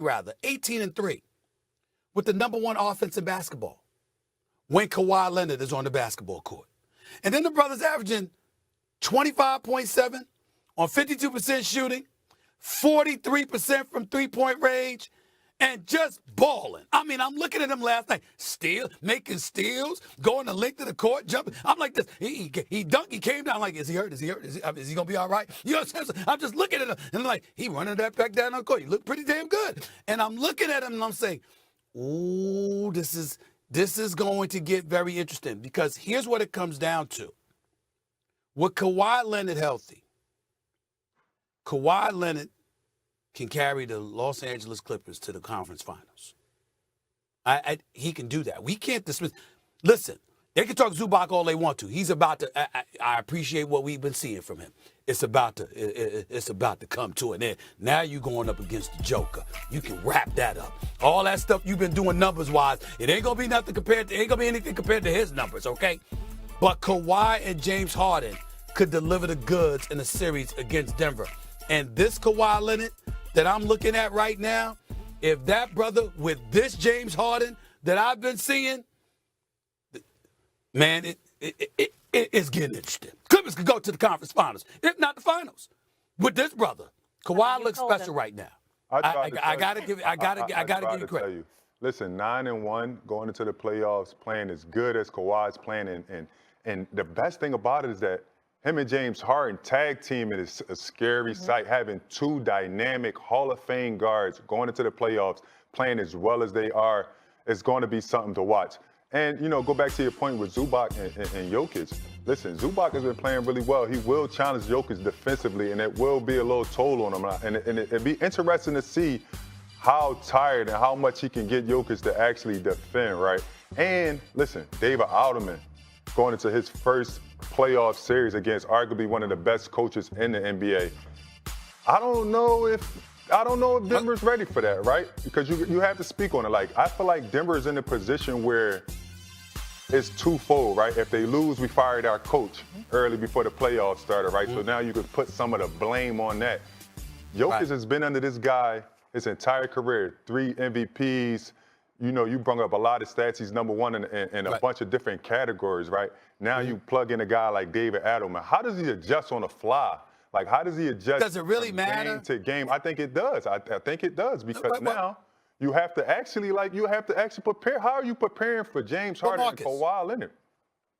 18-3 with the number one offense in basketball when Kawhi Leonard is on the basketball court. And then the brother's averaging 25.7 on 52% shooting, 43% from three-point range, and just balling. I mean, I'm looking at him last night, making steals, going the length of the court, jumping. I'm like this. He dunked, he came down like, is he hurt? Is he hurt? Is he going to be all right? You know what I'm saying? I'm just looking at him, and I'm like, he running that back down on the court. You look pretty damn good. And I'm looking at him, and I'm saying, ooh, this is going to get very interesting, because here's what it comes down to. With Kawhi Leonard healthy, Kawhi Leonard can carry the Los Angeles Clippers to the conference finals. He can do that. We can't dismiss. Listen, they can talk Zubac all they want to. He's about to. I appreciate what we've been seeing from him. It's about to come to an end. Now you going up against the Joker. You can wrap that up. All that stuff you've been doing numbers wise, it ain't gonna be nothing compared to. Ain't gonna be anything compared to his numbers, okay? But Kawhi and James Harden could deliver the goods in a series against Denver. And this Kawhi Leonard that I'm looking at right now, if that brother with this James Harden that I've been seeing, man, it's getting interesting. Clippers could go to the conference finals, if not the finals, with this brother. Kawhi looks special right now. I gotta give you credit. Listen, 9-1 going into the playoffs, playing as good as Kawhi's playing, and the best thing about it is that him and James Harden tag teaming is a scary sight. Having two dynamic Hall of Fame guards going into the playoffs, playing as well as they are, is going to be something to watch. And, you know, go back to your point with Zubac and Jokic. Listen, Zubac has been playing really well. He will challenge Jokic defensively, and it will be a little toll on him. And it'd be interesting to see how tired and how much he can get Jokic to actually defend, right? And, listen, David Alderman going into his first playoff series against arguably one of the best coaches in the NBA. I don't know if Denver's ready for that, right? Because you have to speak on it. Like, I feel like Denver is in a position where it's twofold, right? If they lose, we fired our coach early before the playoffs started, right? So now you could put some of the blame on that. Jokic has been under this guy his entire career, 3 MVPs. You know, you brought up a lot of stats. He's number one in a bunch of different categories, right? Now you plug in a guy like David Adelman. How does he adjust on the fly? Like, how does he adjust? Does it really matter? Game to game? I think it does. I think it does, because now you have to actually prepare. How are you preparing for James Harden and Kawhi Leonard?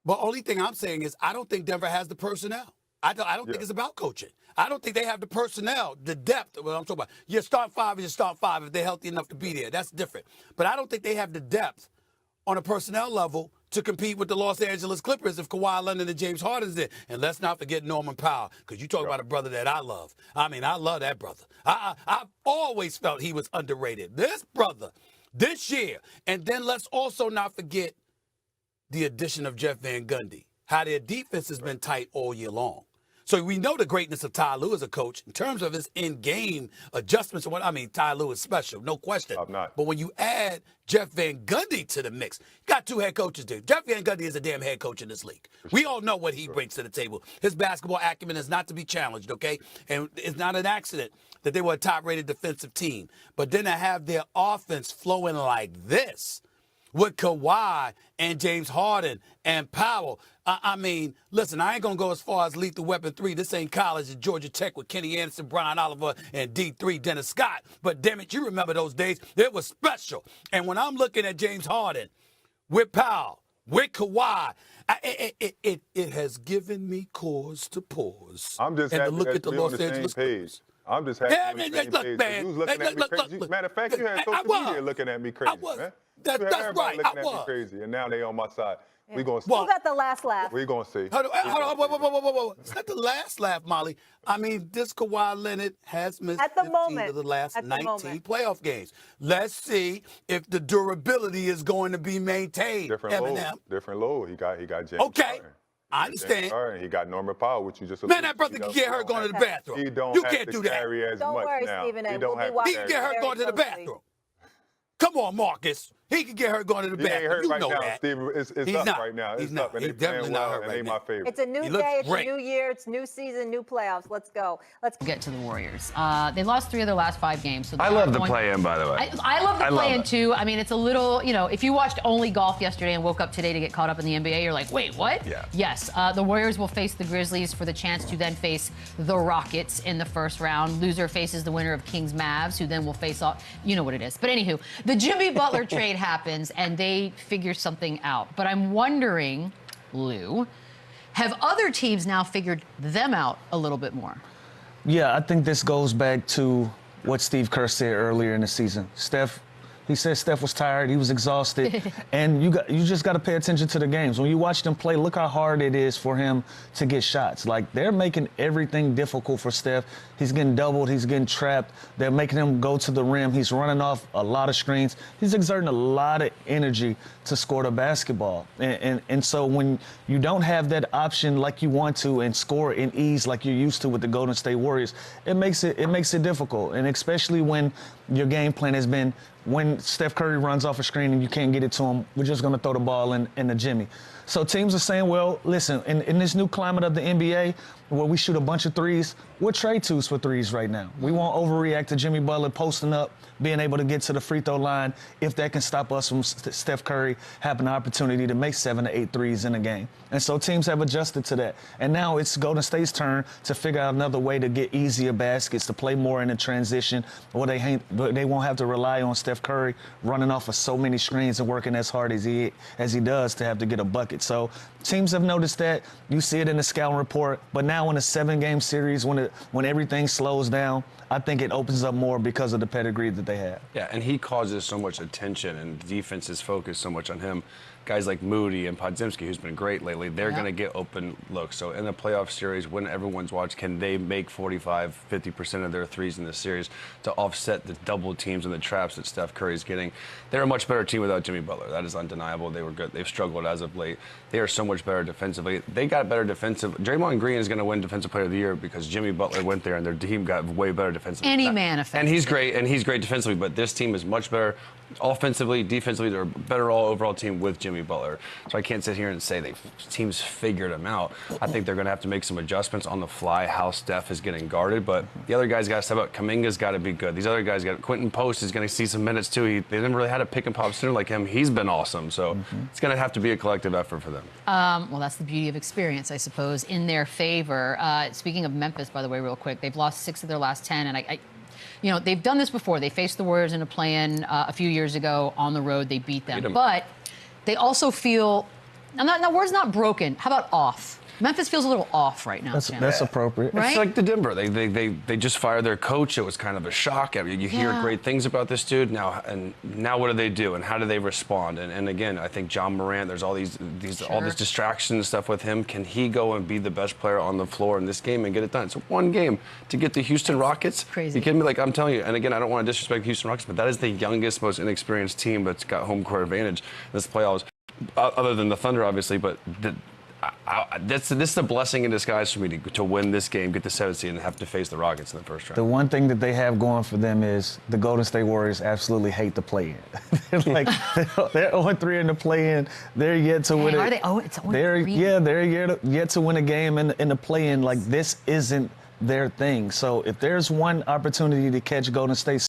Well, only thing I'm saying is I don't think Denver has the personnel. I don't think it's about coaching. I don't think they have the personnel, the depth. What I'm talking about. Your start five is your start five if they're healthy enough to be there. That's different. But I don't think they have the depth on a personnel level to compete with the Los Angeles Clippers if Kawhi Leonard and James Harden's there. And let's not forget Norman Powell, because you talk about a brother that I love. I mean, I love that brother. I've always felt he was underrated. This brother, this year. And then let's also not forget the addition of Jeff Van Gundy, how their defense has been tight all year long. So we know the greatness of Ty Lue as a coach in terms of his in-game adjustments. Ty Lue is special, no question. I'm not. But when you add Jeff Van Gundy to the mix, you got 2 head coaches there. Jeff Van Gundy is a damn head coach in this league. We all know what he brings to the table. His basketball acumen is not to be challenged, okay? And it's not an accident that they were a top-rated defensive team. But then to have their offense flowing like this with Kawhi and James Harden and Powell. I mean, listen, I ain't going to go as far as Lethal Weapon 3. This ain't college at Georgia Tech with Kenny Anderson, Brian Oliver, and D3, Dennis Scott. But damn it, you remember those days. It was special. And when I'm looking at James Harden with Powell, with Kawhi, it has given me cause to pause. I'm just happy to look at the Los Angeles Clippers. I'm just happy look, man. You was looking at me crazy. Matter of fact, you had social media looking at me crazy, man. That's right. Looking at me crazy, and now they on my side. Yeah. We gonna see. Who got the last laugh? We gonna see. Hold on, whoa. It's not the last laugh, Molly. I mean, this Kawhi Leonard has missed 15 of the last 19 playoff games. Let's see if the durability is going to be maintained. Different load. He got James. Okay. Harden. I understand. He got Norman Powell, which you just. Man, that brother can get hurt going to the bathroom. You can't do that. Don't worry, Stephen A. He can get hurt going to the bathroom. Come on, Marcus. He could get hurt going to the He back. ain't hurt You right know now, that. Steve. It's He's up not. right now. He's It's not. up, and He's they playing definitely not well, hurt and right they now. my favorite. It's a new He looks day, it's great. a new year, it's new season, new playoffs. Let's go. Let's Get to the Warriors. They lost 3 of their last 5 games. So I love the play-in, by the way. I love the play-in, it. too. I mean, it's a little, if you watched only golf yesterday and woke up today to get caught up in the NBA, you're like, wait, what? Yeah. Yes, the Warriors will face the Grizzlies for the chance to then face the Rockets in the first round. Loser faces the winner of Kings-Mavs, who then will face off, you know what it is. But anywho, the Jimmy Butler trade happens, and they figure something out. But I'm wondering, Lou, have other teams now figured them out a little bit more? Yeah, I think this goes back to what Steve Kerr said earlier in the season. He said Steph was tired, he was exhausted, and you just got to pay attention to the games. When you watch them play, look how hard it is for him to get shots. Like, they're making everything difficult for Steph. He's getting doubled, he's getting trapped. They're making him go to the rim. He's running off a lot of screens. He's exerting a lot of energy to score the basketball. And so when you don't have that option like you want to and score in ease like you're used to with the Golden State Warriors, it makes it difficult. And especially when your game plan has been, when Steph Curry runs off a screen and you can't get it to him, we're just going to throw the ball in the Jimmy. So teams are saying, well, listen, in this new climate of the NBA, where we shoot a bunch of threes, we're trade twos for threes right now. We won't overreact to Jimmy Butler posting up, being able to get to the free throw line, if that can stop us from Steph Curry having the opportunity to make 7 to 8 threes in a game. And so teams have adjusted to that. And now it's Golden State's turn to figure out another way to get easier baskets, to play more in the transition, where they won't have to rely on Steph Curry running off of so many screens and working as hard as he does to have to get a bucket. So teams have noticed that. You see it in the scouting report. But now in a 7-game series, when everything slows down, I think it opens up more because of the pedigree that they have. Yeah, and he causes so much attention, and the defense is focused so much on him. Guys like Moody and Podziemski, who's been great lately, they're going to get open looks. So in the playoff series, when everyone's watched, can they make 45, 50% of their threes in the series to offset the double teams and the traps that Steph Curry's getting? They're a much better team without Jimmy Butler. That is undeniable. They were good. They've struggled as of late. They are so much better defensively. They got better defensive. Draymond Green is going to win Defensive Player of the Year because Jimmy Butler went there and their team got way better defensively. Any man offensively. And he's great defensively, but this team is much better offensively, defensively. They're a better overall team with Jimmy Butler. So I can't sit here and say teams figured him out. I think they're going to have to make some adjustments on the fly, how Steph is getting guarded. But the other guys got to step up. Kuminga's got to be good. These other guys got Quentin Post is going to see some minutes too. They didn't really have a pick and pop center like him. He's been awesome. So it's going to have to be a collective effort for them. Well, that's the beauty of experience, I suppose, in their favor. Speaking of Memphis, by the way, real quick, they've lost 6 of their last 10, and they've done this before. They faced the Warriors in a play-in a few years ago on the road. They beat them. But they also feel, now word's not broken. How about off? Memphis feels a little off right now. That's appropriate. Right? It's like the Denver. They just fired their coach. It was kind of a shock. I mean, you hear great things about this dude now, and now what do they do, and how do they respond? And again, I think John Morant. There's all these all this distraction and stuff with him. Can he go and be the best player on the floor in this game and get it done? It's one game to get the Houston Rockets. Crazy. You kidding me? Like, I'm telling you. And again, I don't want to disrespect the Houston Rockets, but that is the youngest, most inexperienced team that's got home court advantage in this playoffs, other than the Thunder, obviously. But this is a blessing in disguise for me to win this game, get the 7th seed, and have to face the Rockets in the first round. The one thing that they have going for them is the Golden State Warriors absolutely hate the play-in. they're 0-3 in the play-in. They're yet to win it. Are they? Oh, it's 0-3. They're yet to win a game in the play-in. Like, this isn't their thing. So if there's one opportunity to catch Golden State